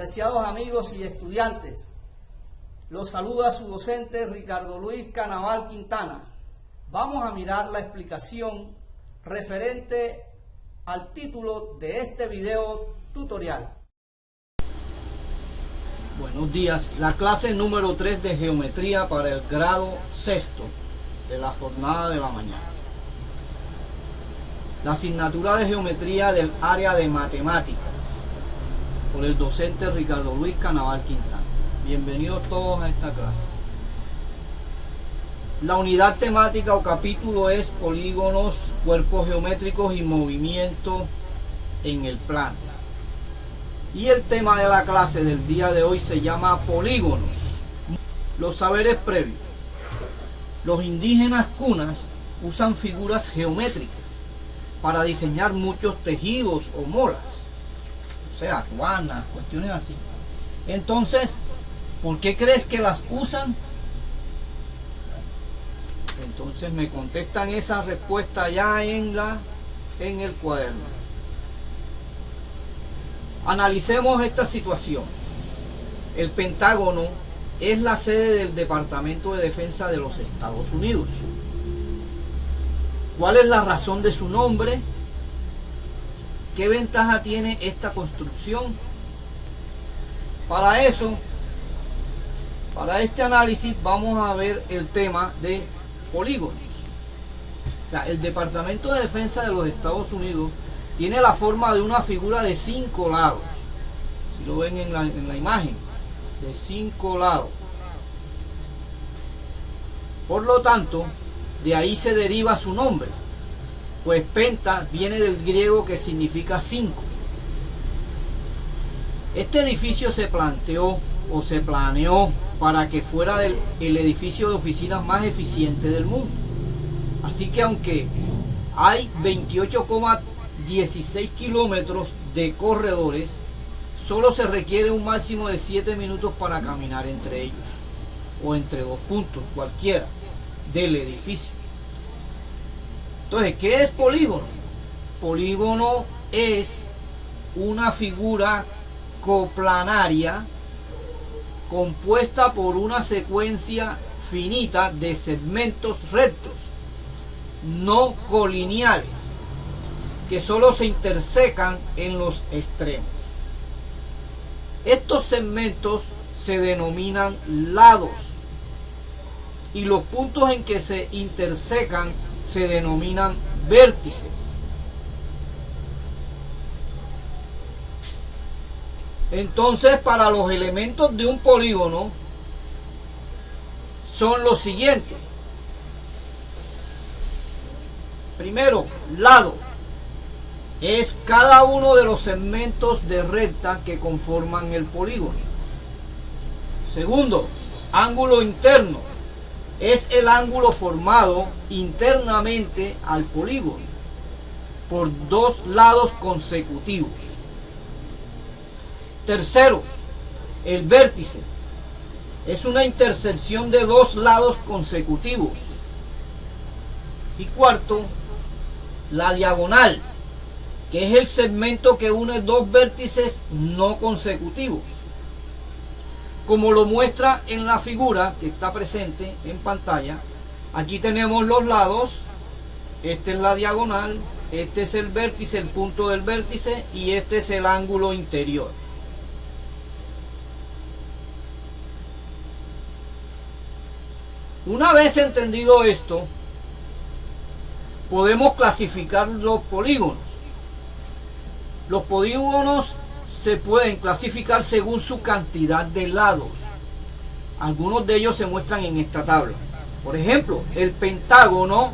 Apreciados amigos y estudiantes, los saluda su docente Ricardo Luis Canaval Quintana. Vamos a mirar la explicación referente al título de este video tutorial. Buenos días, la clase número 3 de geometría para el grado sexto de la jornada de la mañana. La asignatura de geometría del área de matemáticas por el docente Ricardo Luis Canaval Quintana. Bienvenidos todos a esta clase. La unidad temática o capítulo es polígonos, cuerpos geométricos y movimiento en el plano. Y el tema de la clase del día de hoy se llama polígonos. Los saberes previos. Los indígenas cunas usan figuras geométricas para diseñar muchos tejidos o molas, o sea, ruanas, cuestiones así. Entonces, ¿por qué crees que las usan? Entonces me contestan esa respuesta ya en el cuaderno. Analicemos esta situación. El Pentágono es la sede del Departamento de Defensa de los Estados Unidos. ¿Cuál es la razón de su nombre? ¿Qué ventaja tiene esta construcción? Para eso, para este análisis vamos a ver el tema de polígonos. O sea, el Departamento de Defensa de los Estados Unidos tiene la forma de una figura de 5 lados. Si lo ven en la imagen, de 5 lados. Por lo tanto, de ahí se deriva su nombre, pues penta viene del griego que significa 5. Este edificio se planteó o se planeó para que fuera el edificio de oficinas más eficiente del mundo. Así que aunque hay 28,16 kilómetros de corredores, solo se requiere un máximo de 7 minutos para caminar entre ellos, o entre dos puntos, cualquiera, del edificio. Entonces, ¿qué es polígono? Polígono es una figura coplanaria compuesta por una secuencia finita de segmentos rectos, no colineales, que solo se intersecan en los extremos. Estos segmentos se denominan lados y los puntos en que se intersecan se denominan vértices. Entonces, para los elementos de un polígono son los siguientes. Primero, lado. Es cada uno de los segmentos de recta que conforman el polígono. Segundo, ángulo interno. Es el ángulo formado internamente al polígono por dos lados consecutivos. Tercero, el vértice. Es una intersección de dos lados consecutivos. Y cuarto, la diagonal, que es el segmento que une dos vértices no consecutivos. Como lo muestra en la figura que está presente en pantalla, aquí tenemos los lados, esta es la diagonal, este es el vértice, el punto del vértice, y este es el ángulo interior. Una vez entendido esto, podemos clasificar los polígonos. Los polígonos se pueden clasificar según su cantidad de lados. Algunos de ellos se muestran en esta tabla. Por ejemplo, el pentágono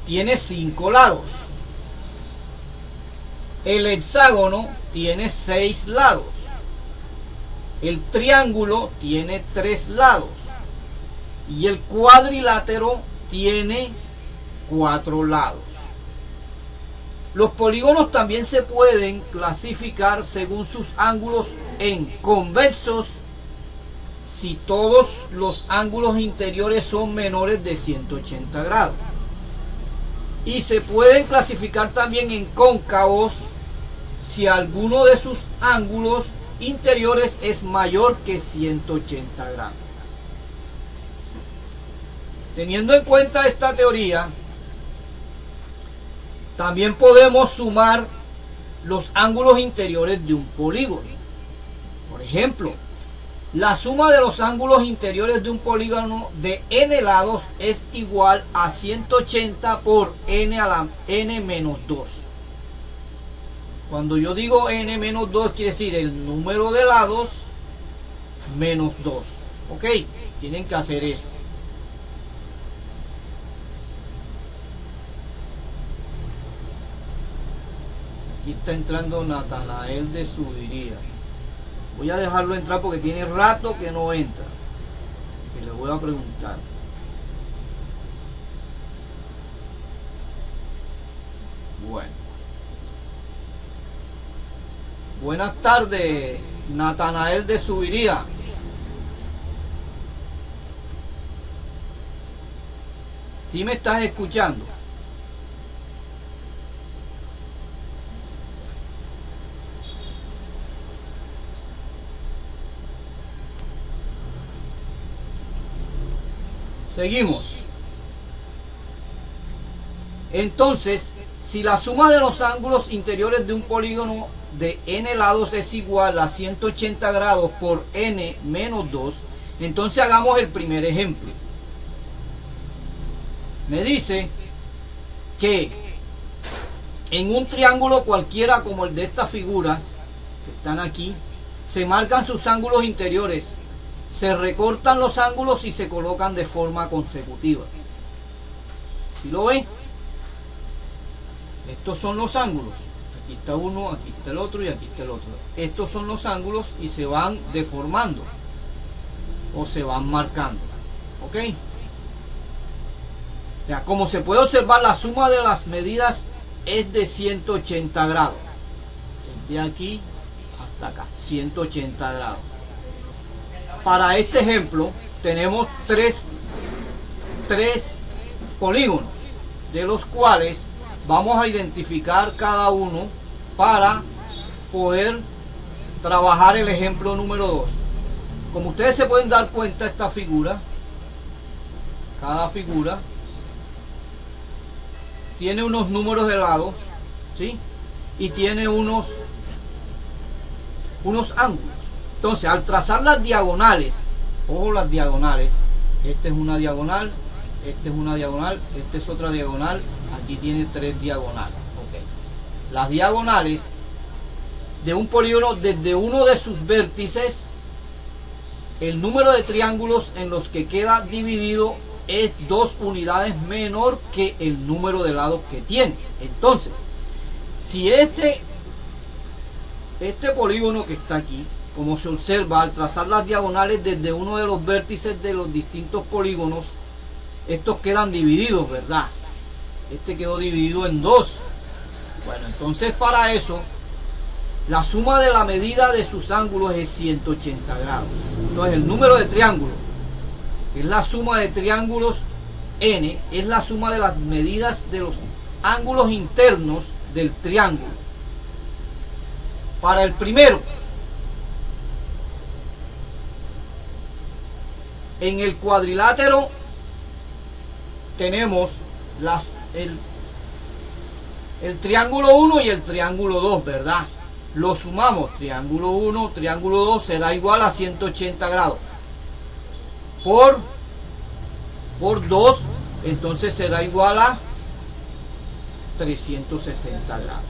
tiene 5 lados. El hexágono tiene 6 lados. El triángulo tiene 3 lados. Y el cuadrilátero tiene 4 lados. Los polígonos también se pueden clasificar según sus ángulos en convexos, si todos los ángulos interiores son menores de 180 grados. Y se pueden clasificar también en cóncavos, si alguno de sus ángulos interiores es mayor que 180 grados. Teniendo en cuenta esta teoría, también podemos sumar los ángulos interiores de un polígono. Por ejemplo, la suma de los ángulos interiores de un polígono de n lados es igual a 180 por n a la n menos 2. Cuando yo digo n menos 2 quiere decir el número de lados menos 2. Ok, tienen que hacer eso. Aquí está entrando Natanael de Subiría. Voy a dejarlo entrar porque tiene rato que no entra. Y le voy a preguntar. Bueno. Buenas tardes, Natanael de Subiría. ¿Sí me estás escuchando? Seguimos. Entonces, si la suma de los ángulos interiores de un polígono de n lados es igual a 180 grados por n menos 2, entonces hagamos el primer ejemplo. Me dice que en un triángulo cualquiera como el de estas figuras que están aquí, se marcan sus ángulos interiores, se recortan los ángulos y se colocan de forma consecutiva. ¿Sí lo ven? Estos son los ángulos. Aquí está uno, aquí está el otro y aquí está el otro. Estos son los ángulos y se van deformando o se van marcando. ¿Ok? Ya, como se puede observar, la suma de las medidas es de 180 grados. De aquí hasta acá, 180 grados. Para este ejemplo tenemos tres polígonos, de los cuales vamos a identificar cada uno para poder trabajar el ejemplo número 2. Como ustedes se pueden dar cuenta, esta figura, cada figura tiene unos números de lados, ¿sí? Y tiene unos ángulos. Entonces, al trazar las diagonales, ojo las diagonales, esta es una diagonal, esta es una diagonal, esta es otra diagonal, aquí tiene 3 diagonales. Okay. Las diagonales de un polígono, desde uno de sus vértices, el número de triángulos en los que queda dividido es 2 unidades menor que el número de lados que tiene. Entonces, si este polígono que está aquí, como se observa al trazar las diagonales desde uno de los vértices de los distintos polígonos, estos quedan divididos, ¿verdad? Este quedó dividido en 2. Bueno, entonces para eso, la suma de la medida de sus ángulos es 180 grados. Entonces el número de triángulos, que es la suma de triángulos n, es la suma de las medidas de los ángulos internos del triángulo. Para el primero, en el cuadrilátero tenemos el triángulo 1 y el triángulo 2, ¿verdad? Lo sumamos, triángulo 1, triángulo 2 será igual a 180 grados. Por 2, entonces será igual a 360 grados.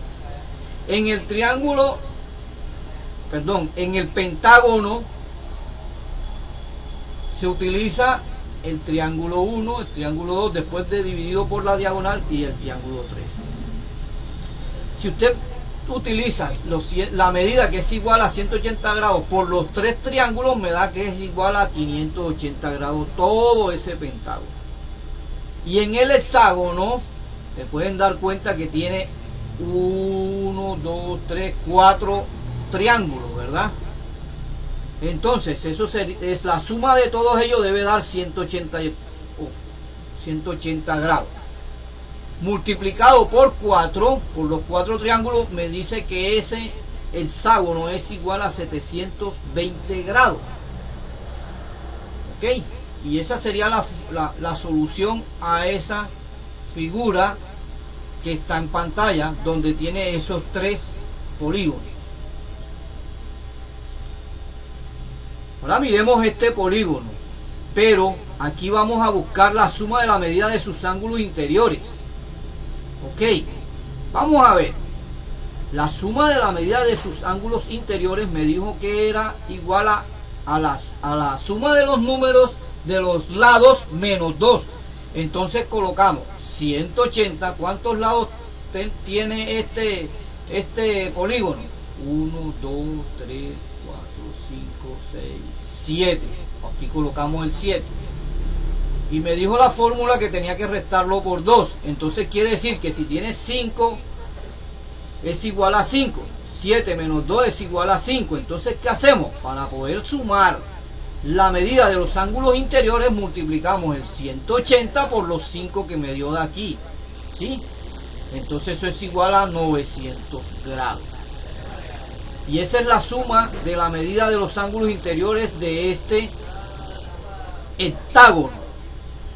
En el triángulo, en el pentágono, se utiliza el triángulo 1, el triángulo 2, después de dividido por la diagonal, y el triángulo 3. Si usted utiliza la medida que es igual a 180 grados por los 3 triángulos, me da que es igual a 580 grados todo ese pentágono. Y en el hexágono, te pueden dar cuenta que tiene 1, 2, 3, 4 triángulos, ¿verdad? Entonces, eso es la suma de todos ellos, debe dar 180 grados. Multiplicado por 4, por los 4 triángulos, me dice que ese hexágono es igual a 720 grados. ¿Ok? Y esa sería la solución a esa figura que está en pantalla, donde tiene esos tres polígonos. Ahora miremos este polígono, pero aquí vamos a buscar la suma de la medida de sus ángulos interiores. Ok, vamos a ver. La suma de la medida de sus ángulos interiores me dijo que era igual a la suma de los números de los lados menos 2. Entonces colocamos 180. ¿Cuántos lados tiene este polígono? 1, 2, 3, 4, 5, 6, 7. Aquí colocamos el 7. Y me dijo la fórmula que tenía que restarlo por 2. Entonces quiere decir que si tiene 5 es igual a 5. 7 menos 2 es igual a 5. Entonces, ¿qué hacemos? Para poder sumar la medida de los ángulos interiores, multiplicamos el 180 por los 5 que me dio de aquí. ¿Sí? Entonces eso es igual a 900 grados. Y esa es la suma de la medida de los ángulos interiores de este hectágono.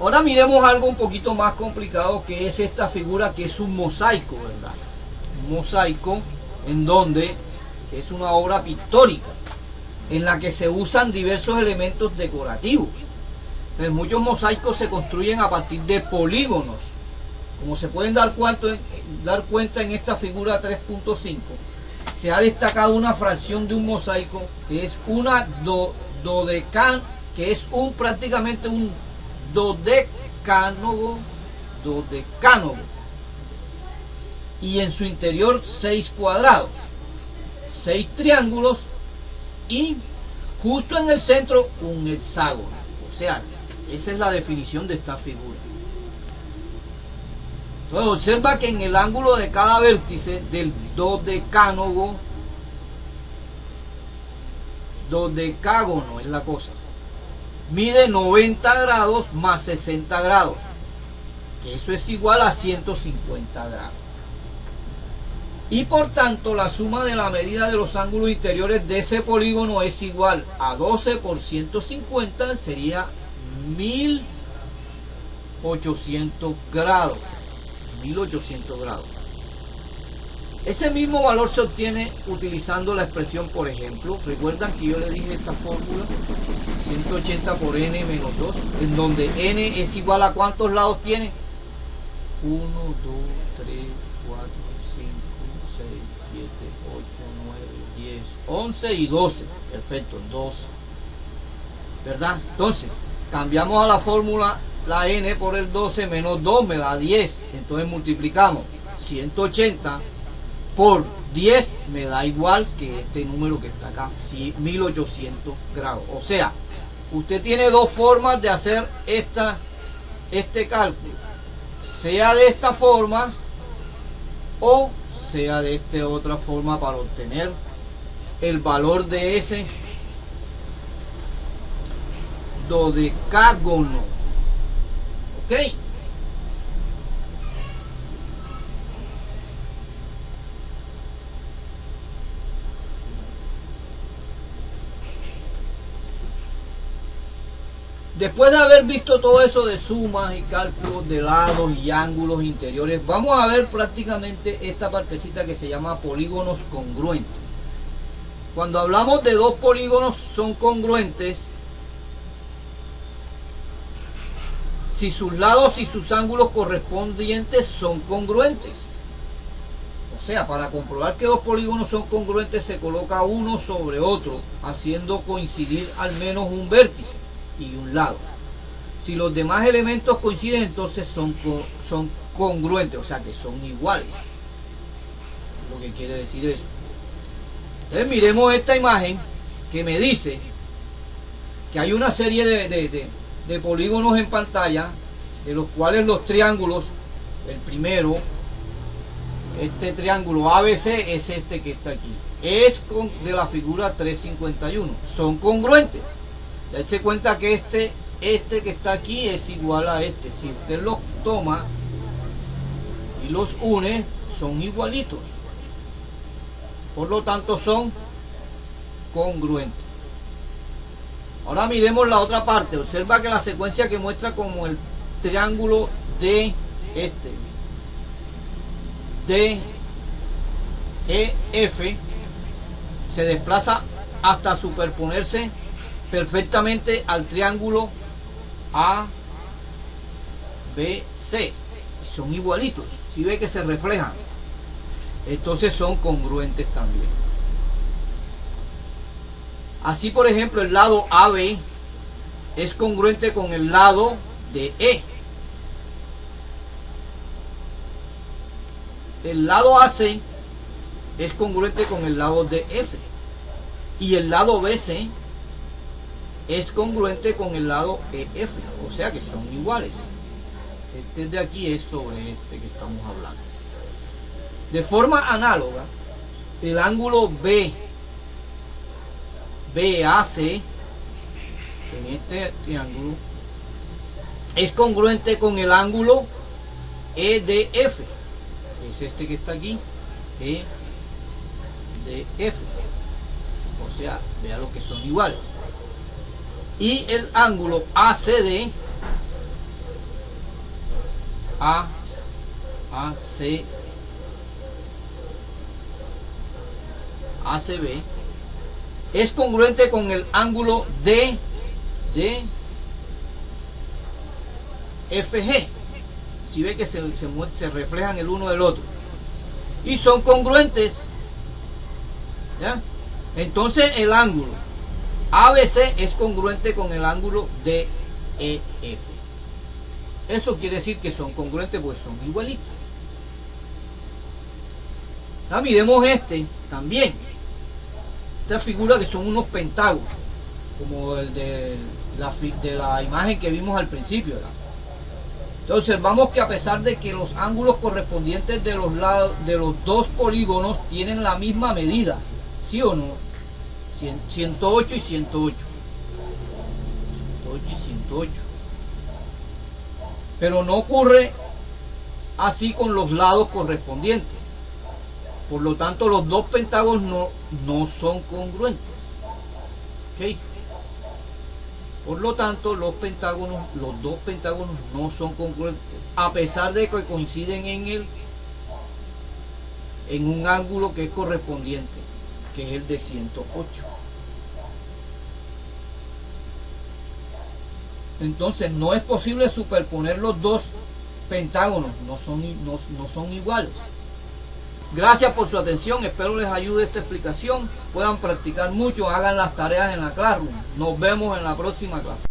Ahora miremos algo un poquito más complicado, que es esta figura, que es un mosaico, ¿verdad? Un mosaico en donde, que es una obra pictórica, en la que se usan diversos elementos decorativos. Entonces, muchos mosaicos se construyen a partir de polígonos. Como se pueden dar cuenta en esta figura 3.5, se ha destacado una fracción de un mosaico que es una prácticamente un dodecánogo, y en su interior 6 cuadrados, 6 triángulos y justo en el centro un hexágono. O sea, esa es la definición de esta figura. Entonces observa que en el ángulo de cada vértice del dodecágono es la cosa, mide 90 grados más 60 grados, que eso es igual a 150 grados. Y por tanto la suma de la medida de los ángulos interiores de ese polígono es igual a 12 por 150, sería 1800 grados. 1800 grados. Ese mismo valor se obtiene utilizando la expresión, por ejemplo, recuerdan que yo le dije esta fórmula, 180 por n menos 2, en donde n es igual a ¿cuántos lados tiene? 1, 2, 3, 4, 5, 6, 7, 8, 9, 10, 11 y 12. Perfecto, 12. ¿Verdad? Entonces, cambiamos a la fórmula la n por el 12 menos 2 me da 10. Entonces multiplicamos 180 por 10 me da igual que este número que está acá, 1800 grados. O sea, usted tiene dos formas de hacer este cálculo, sea de esta forma o sea de esta otra forma, para obtener el valor de ese dodecágono. ¿Ok? Después de haber visto todo eso de sumas y cálculos de lados y ángulos interiores, vamos a ver prácticamente esta partecita que se llama polígonos congruentes. Cuando hablamos de dos polígonos son congruentes si sus lados y sus ángulos correspondientes son congruentes. O sea, para comprobar que dos polígonos son congruentes se coloca uno sobre otro, haciendo coincidir al menos un vértice y un lado. Si los demás elementos coinciden, entonces son congruentes, o sea que son iguales. Lo que quiere decir eso. Entonces miremos esta imagen que me dice que hay una serie de polígonos en pantalla, de los cuales los triángulos, el primero, este triángulo ABC es este que está aquí, es de la figura 351, son congruentes. Dese cuenta que este que está aquí es igual a este. Si usted los toma y los une, son igualitos. Por lo tanto son congruentes. Ahora miremos la otra parte. Observa que la secuencia que muestra como el triángulo de DEF se desplaza hasta superponerse perfectamente al triángulo ABC. Son igualitos. Si ve que se reflejan, entonces son congruentes también. Así, por ejemplo, el lado AB es congruente con el lado de E. El lado AC es congruente con el lado de F. Y el lado BC es congruente con el lado EF. O sea que son iguales. Este de aquí es sobre este que estamos hablando. De forma análoga, el ángulo BAC en este triángulo es congruente con el ángulo EDF. Es este que está aquí, EDF. O sea, vea lo que son iguales. Y el ángulo ACD, ACB es congruente con el ángulo DFG. Si ve que se reflejan el uno del otro y son congruentes, ¿ya? Entonces el ángulo ABC es congruente con el ángulo DEF. Eso quiere decir que son congruentes, pues son igualitos. Ya miremos este también. Esta figura que son unos pentágonos, como el de la imagen que vimos al principio, ¿verdad? Entonces observamos que a pesar de que los ángulos correspondientes de los lados de los dos polígonos tienen la misma medida, ¿sí o no? 108 y 108. 108 y 108. Pero no ocurre así con los lados correspondientes. Por lo tanto, los dos pentágonos no son congruentes. ¿Okay? Por lo tanto, los dos pentágonos no son congruentes, a pesar de que coinciden en un ángulo que es correspondiente, que es el de 108. Entonces, no es posible superponer los dos pentágonos, no son iguales. Gracias por su atención, espero les ayude esta explicación, puedan practicar mucho, hagan las tareas en la Classroom. Nos vemos en la próxima clase.